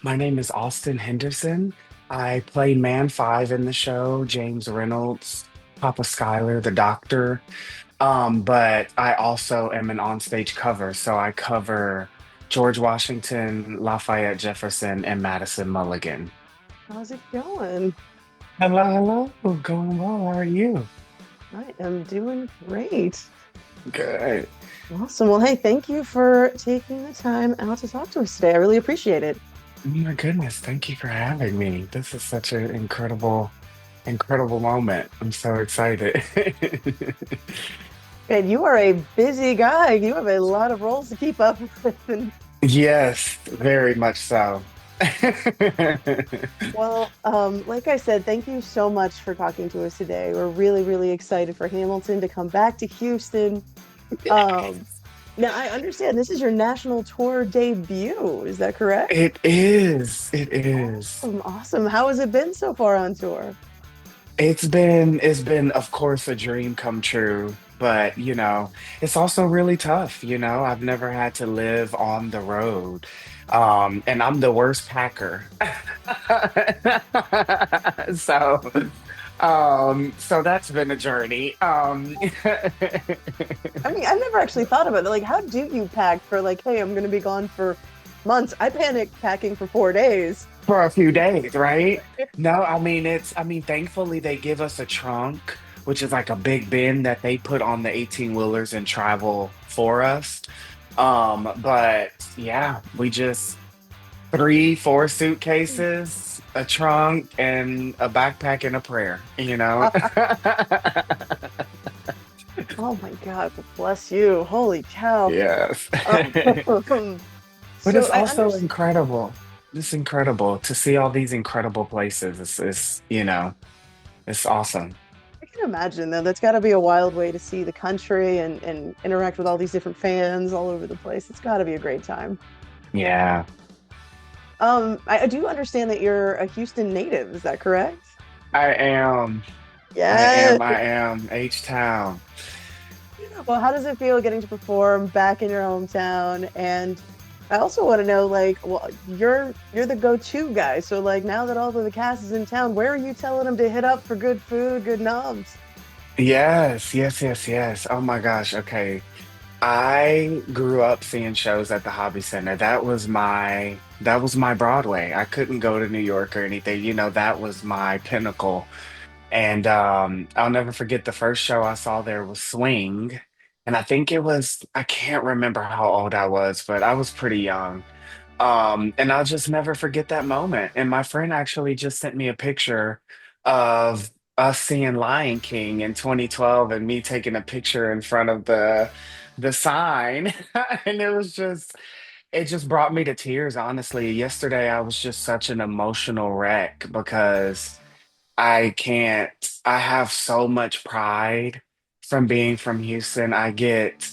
My name is Auston Henderson. I play Man Five in the show, James Reynolds, Papa Schuyler, the doctor. But I also am an onstage cover, so I cover George Washington, Lafayette Jefferson, and Madison Mulligan. How's it going? Hello, hello. Going well. How are you? I am doing great. Good. Awesome. Well, hey, thank you for taking the time out to talk to us today. I really appreciate it. Oh my goodness, thank you for having me. This is such an incredible moment. I'm so excited. And you are a busy guy. You have a lot of roles to keep up with. And, Yes, very much so. well, like I said, thank you so much for talking to us today. We're really, really excited for Hamilton to come back to Houston. Um, Now, I understand this is your national tour debut. Is that correct? It is. It is. Awesome. Awesome. How has it been so far on tour? It's been of course a dream come true, but it's also really tough, I've never had to live on the road. And I'm the worst packer. So so that's been a journey. I mean, I've never actually thought about it. Like, how do you pack for like, hey, I'm going to be gone for months? I panic packing for 4 days. For a few days, right? No, I mean, thankfully they give us a trunk, which is like a big bin that they put on the 18 wheelers and travel for us. But yeah, we just three, four suitcases, a trunk, and a backpack and a prayer. Oh my God, bless you. Holy cow. Yes. Um, But it's so I also understand. incredible. It's incredible to see all these incredible places. It's awesome. I can imagine though. That's got to be a wild way to see the country and interact with all these different fans all over the place. It's got to be a great time. Yeah. I do understand that you're a Houston native. Is that correct? I am. I Yeah. am. I am. H-Town. Well, how does it feel getting to perform back in your hometown? And I also want to know, like, well, you're the go-to guy. So, like, now that all of the cast is in town, where are you telling them to hit up for good food, good knobs? Yes, yes, yes, yes. Oh my gosh. Okay. I grew up seeing shows at the Hobby Center. That was my Broadway. I couldn't go to New York or anything. That was my pinnacle. And I'll never forget the first show I saw there was Swing. And I can't remember how old I was, but I was pretty young. And I'll just never forget that moment. And my friend actually just sent me a picture of us seeing Lion King in 2012 and me taking a picture in front of the sign. And it just brought me to tears, honestly. Yesterday I was just such an emotional wreck because I can't, I have so much pride from being from Houston. I get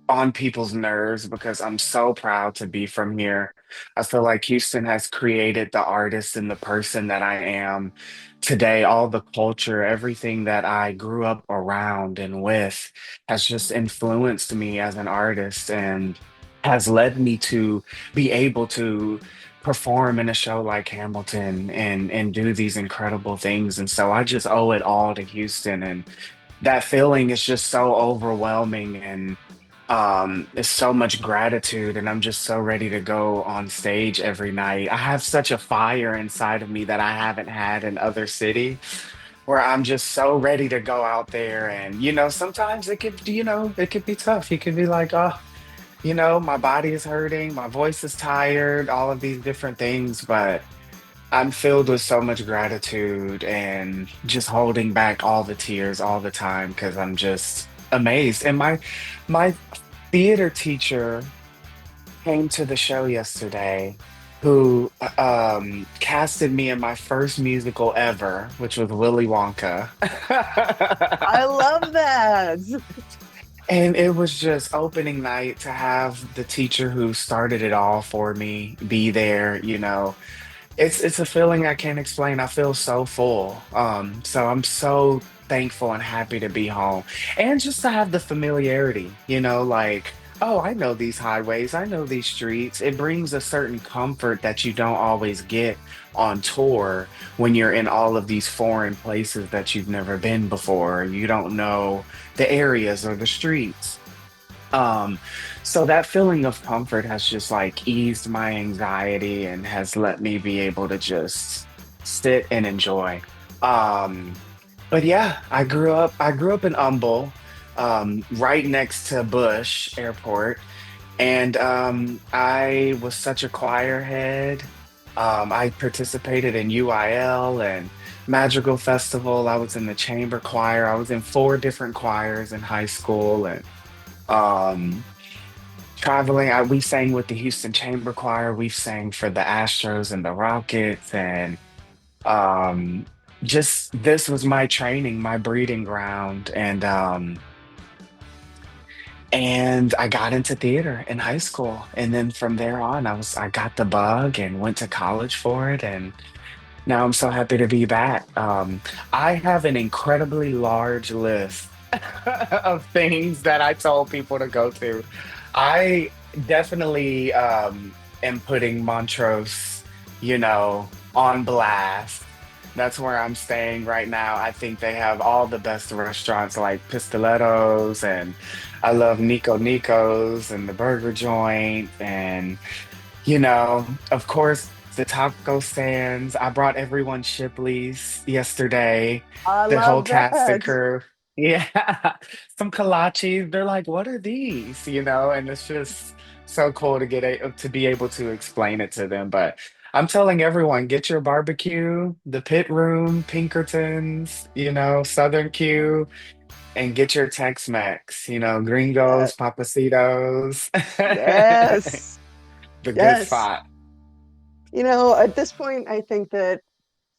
on people's nerves because I'm so proud to be from here. I feel like Houston has created the artist and the person that I am today. All the culture, everything that I grew up around and with has just influenced me as an artist and has led me to be able to perform in a show like Hamilton and do these incredible things. And so I just owe it all to Houston. And that feeling is just so overwhelming and it's so much gratitude and I'm just so ready to go on stage every night. I have such a fire inside of me that I haven't had in other city where I'm just so ready to go out there and sometimes it could be tough. You could be like, oh, my body is hurting, my voice is tired, all of these different things, but I'm filled with so much gratitude and just holding back all the tears all the time because I'm just amazed. And my theater teacher came to the show yesterday who casted me in my first musical ever, which was Willy Wonka. I love that. And it was just opening night to have the teacher who started it all for me be there. It's a feeling I can't explain. I feel so full. So I'm so thankful and happy to be home. And just to have the familiarity, like Oh, I know these highways. I know these streets. It brings a certain comfort that you don't always get on tour when you're in all of these foreign places that you've never been before. You don't know the areas or the streets. Um, so that feeling of comfort has just like eased my anxiety and has let me be able to just sit and enjoy. Um, but yeah, I grew up in Humble, right next to Bush Airport. And I was such a choir head. I participated in UIL and Madrigal Festival. I was in the chamber choir. I was in four different choirs in high school and um, traveling. We sang with the Houston Chamber Choir. We sang for the Astros and the Rockets. And um, just this was my training, my breeding ground. And I got into theater in high school. And then from there on, I got the bug and went to college for it. And now I'm so happy to be back. I have an incredibly large list of things that I told people to go to. I definitely am putting Montrose, on blast. That's where I'm staying right now. I think they have all the best restaurants like Pistolettos, and I love Nico Nico's and the burger joint. And of course, the taco stands. I brought everyone Shipley's yesterday, I the whole love cast and that. crew. Yeah, some kolaches. They're like, "What are these?" And it's just so cool to to be able to explain it to them. But I'm telling everyone, get your barbecue, the pit room, Pinkertons, Southern Q, and get your Tex-Mex, Yeah. Gringos, Papacitos, Yes. the good Yes. spot. At this point, I think that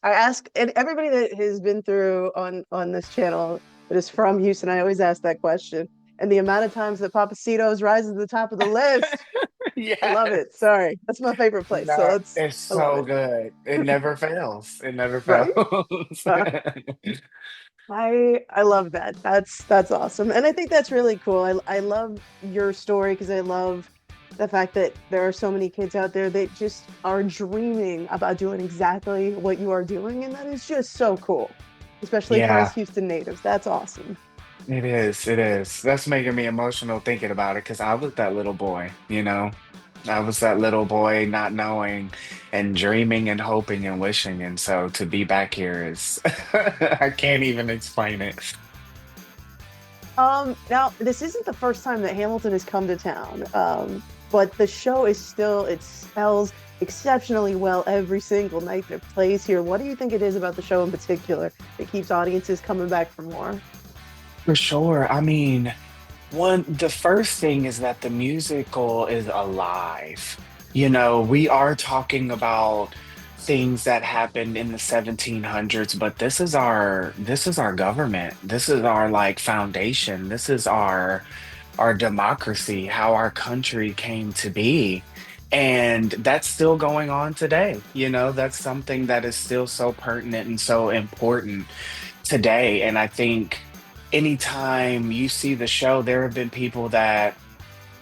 I ask and everybody that has been through on this channel that is from Houston, I always ask that question. And the amount of times that Papacitos rises to the top of the list, I love it. Yes. Sorry, that's my favorite place. So No, that's it's I love so it. good. It never fails. It never Right? fails. Uh, I love that. That's awesome. And I think that's really cool. I love your story because I love the fact that there are so many kids out there that just are dreaming about doing exactly what you are doing, and that is just so cool. Especially for us Yeah, Houston natives. That's awesome. it is. It is. That's making me emotional thinking about it because I was that little boy. I was that little boy not knowing and dreaming and hoping and wishing. And so to be back here is, I can't even explain it. Now this isn't the first time that Hamilton has come to town. But the show is still it sells exceptionally well every single night that it plays here. What do you think it is about the show in particular that keeps audiences coming back for more? For sure. I mean, the first thing is that the musical is alive. We are talking about things that happened in the 1700s, but this is our government. This is our like foundation. This is our democracy, how our country came to be. And that's still going on today. That's something that is still so pertinent and so important today. And I think anytime you see the show, there have been people that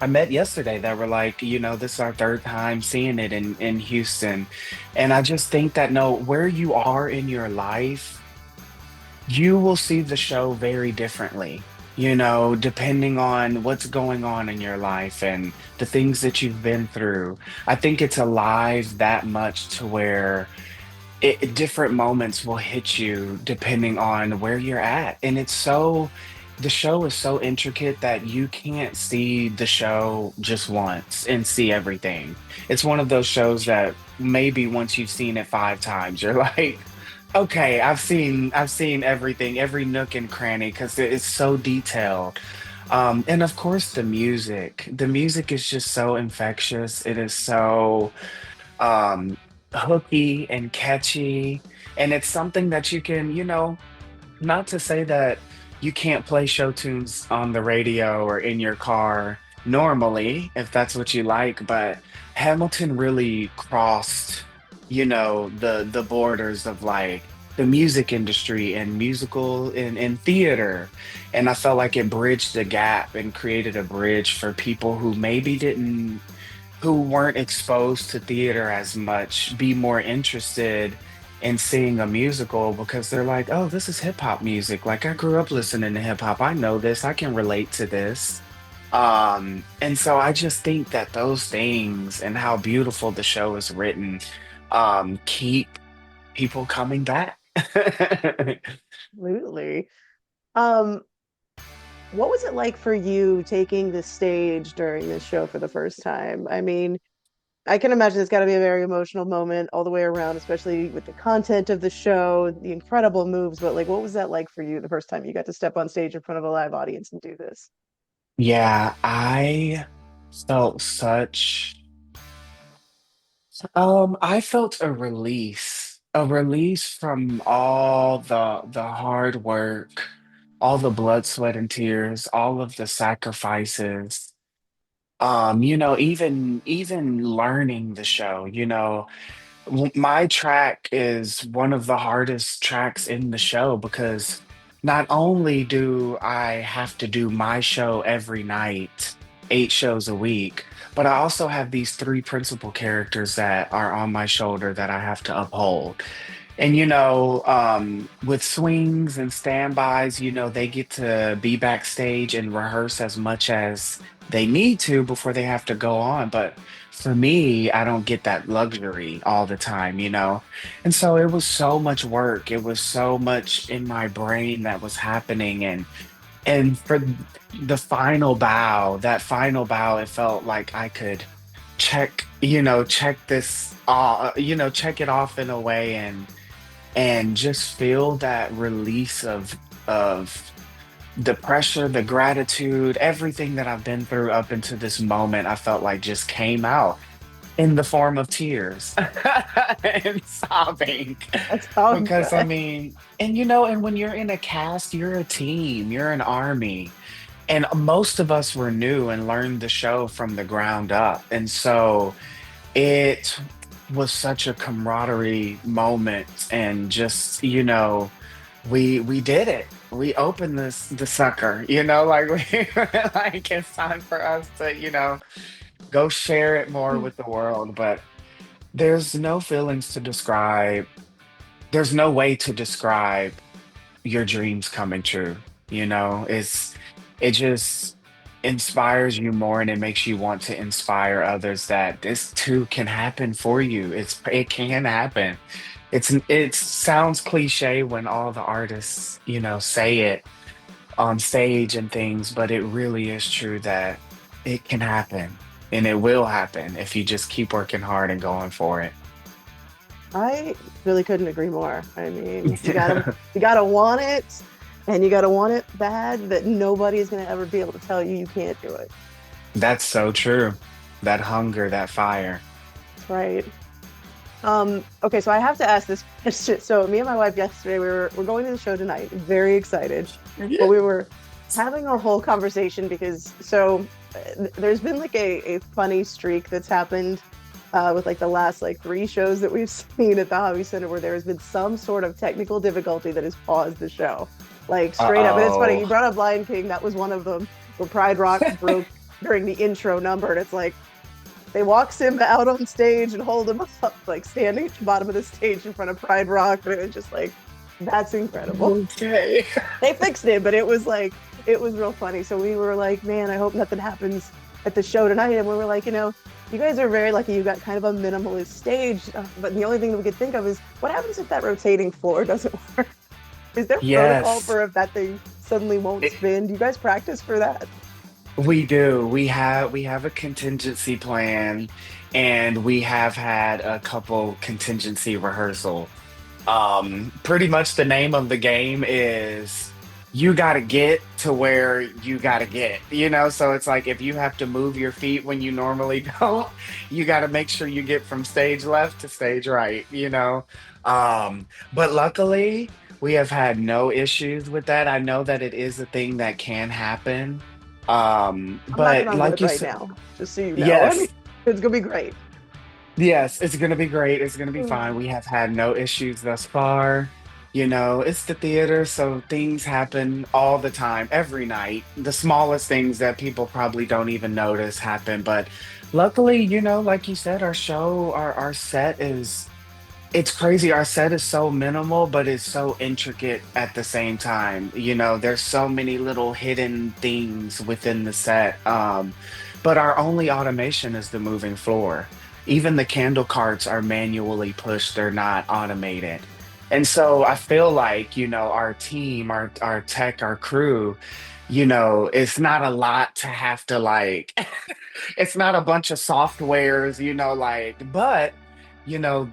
I met yesterday that were like, this is our third time seeing it in Houston. And I just think that no, where you are in your life, you will see the show very differently, depending on what's going on in your life and the things that you've been through. I think it's alive that much to where different moments will hit you depending on where you're at. And the show is so intricate that you can't see the show just once and see everything. It's one of those shows that maybe once you've seen it 5 times, you're like, okay, I've seen everything, every nook and cranny, because it's so detailed. And of course, the music. The music is just so infectious. It is so um, hooky and catchy. And it's something that you can, not to say that you can't play show tunes on the radio or in your car normally, if that's what you like, but Hamilton really crossed, the borders of like the music industry and musical and theater. And I felt like it bridged the gap and created a bridge for people who maybe didn't, who weren't exposed to theater as much, be more interested in seeing a musical because they're like, oh, this is hip hop music. Like I grew up listening to hip hop. I know this. I can relate to this. And so I just think that those things and how beautiful the show is written, keep people coming back. Absolutely. Um, what was it like for you taking the stage during this show for the first time? I mean, I can imagine it's got to be a very emotional moment all the way around, especially with the content of the show, the incredible moves. But like, what was that like for you the first time you got to step on stage in front of a live audience and do this? Yeah, I felt such I felt a release from all the hard work, all the blood, sweat, and tears, all of the sacrifices. Even learning the show, my track is one of the hardest tracks in the show because not only do I have to do my show every night, 8 shows a week, but I also have these three principal characters that are on my shoulder that I have to uphold. And with swings and standbys, they get to be backstage and rehearse as much as they need to before they have to go on. But for me, I don't get that luxury all the time. And so it was so much work. It was so much in my brain that was happening. And for the final bow, that final bow, it felt like I could check this, check it off in a way and just feel that release of the pressure, the gratitude, everything that I've been through up into this moment, I felt like just came out in the form of tears and sobbing. That's how I'm Because I good. mean, and when you're in a cast, you're a team, you're an army. And most of us were new and learned the show from the ground up. And so it was such a camaraderie moment and just, we did it. We opened the sucker, like we like it's time for us to, go share it more with the world. But there's no feelings to describe. There's no way to describe your dreams coming true. It just inspires you more and it makes you want to inspire others that this too can happen for you. It can happen. It sounds cliche when all the artists, say it on stage and things, but it really is true that it can happen and it will happen if you just keep working hard and going for it. I really couldn't agree more. I mean, you gotta want it, and you gotta want it bad that nobody is gonna ever be able to tell you you can't do it. That's so true. That hunger, that fire. Right. Okay, so I have to ask this question. So me and my wife yesterday, we're going to the show tonight, very excited. But Yeah. we were having a whole conversation because there's been like a funny streak that's happened with like the last like 3 shows that we've seen at the Hobby Center where there has been some sort of technical difficulty that has paused the show. Like straight up. And it's funny, you Uh-oh. brought up Lion King, that was one of them where Pride Rock broke during the intro number, and it's like they walk Simba out on stage and hold him up, like standing at the bottom of the stage in front of Pride Rock. And it was just like, that's incredible. Okay. They fixed it, but it was like, it was real funny. So we were like, man, I hope nothing happens at the show tonight. And we were like, you guys are very lucky you got kind of a minimalist stage. But the only thing that we could think of is what happens if that rotating floor doesn't work? Is there protocol Yes. for if that thing suddenly won't spin? Do you guys practice for that? We do. We have a contingency plan and we have had a couple contingency rehearsal. Pretty much the name of the game is you got to get to where you got to get. So it's like if you have to move your feet when you normally don't, you got to make sure you get from stage left to stage right. But luckily, we have had no issues with that. I know that it is a thing that can happen. I'm knocking But on wood like you right said, now, just so you know. I mean, yes, it's gonna be great. yes, it's gonna be great. It's gonna be fine. We have had no issues thus far. It's the theater, so things happen all the time, every night. The smallest things that people probably don't even notice happen. But luckily, like you said, our set it's crazy. Our set is so minimal, but it's so intricate at the same time. There's so many little hidden things within the set. But our only automation is the moving floor. Even the candle carts are manually pushed, they're not automated. And so I feel like, our team, our tech, our crew, it's not a lot to have to like, it's not a bunch of softwares, but you know,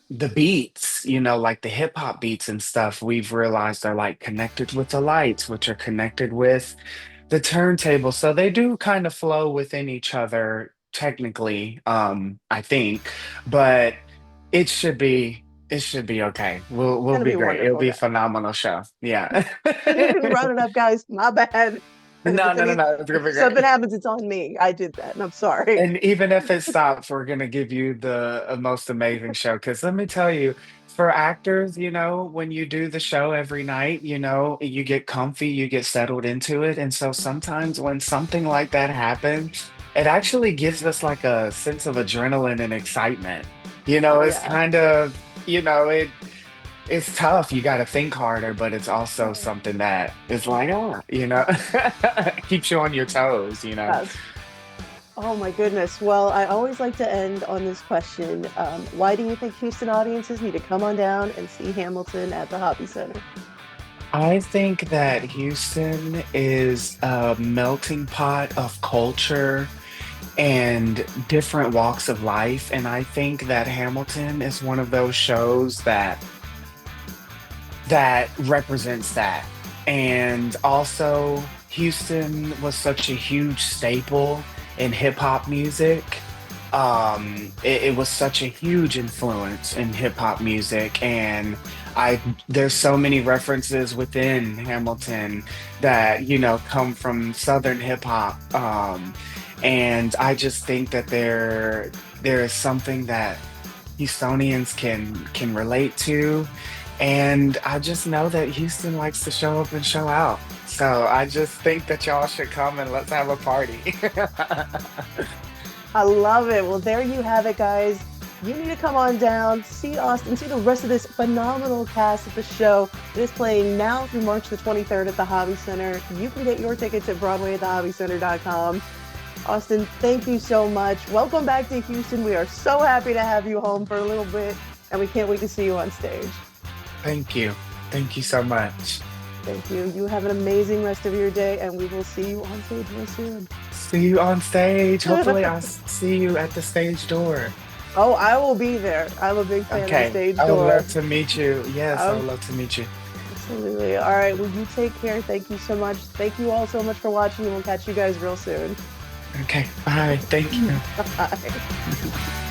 the beats, like the hip hop beats and stuff, we've realized are like connected with the lights, which are connected with the turntable. So they do kind of flow within each other technically, I think, but it should be okay. We'll Gonna be be great. It'll wonderful, be a guys. phenomenal show. Yeah. Shouldn't have brought it up, guys. My bad. No, no, no, no. It's gonna be If something great. happens, it's on me. I did that, and I'm sorry. And even if it stops, we're gonna give you the most amazing show. Because let me tell you, for actors, when you do the show every night, you get comfy, you get settled into it. And so sometimes when something like that happens, it actually gives us like a sense of adrenaline and excitement. Oh It's yeah. kind of, it's tough. You got to think harder, but it's also something that is like, keeps you on your toes. Yes. Oh my goodness. Well, I always like to end on this question. Why do you think Houston audiences need to come on down and see Hamilton at the Hobby Center? I think that Houston is a melting pot of culture and different walks of life. And I think that Hamilton is one of those shows that represents that. And also, Houston was such a huge staple in hip hop music. It was such a huge influence in hip hop music, and I there's so many references within Hamilton that come from Southern hip hop. And I just think that there is something that Houstonians can relate to. And I just know that Houston likes to show up and show out. So I just think that y'all should come and let's have a party. I love it. Well, there you have it, guys. You need to come on down, see Austin, see the rest of this phenomenal cast of the show. It is playing now through March the 23rd at the Hobby Center. You can get your tickets at Broadway at thehobbycenter.com. Austin, thank you so much. Welcome back to Houston. We are so happy to have you home for a little bit, and we can't wait to see you on stage. Thank you. Thank you so much. Thank you. You have an amazing rest of your day, and we will see you on stage real soon. See you on stage. Hopefully, I'll see you at the stage door. Oh, I will be there. I'm a big fan of the Okay. stage I would door. love to meet you. Yes, I Um, would love to meet you. Absolutely. All right. Well, you take care. Thank you so much. Thank you all so much for watching, and we'll catch you guys real soon. Okay. Bye. Thank you. Bye.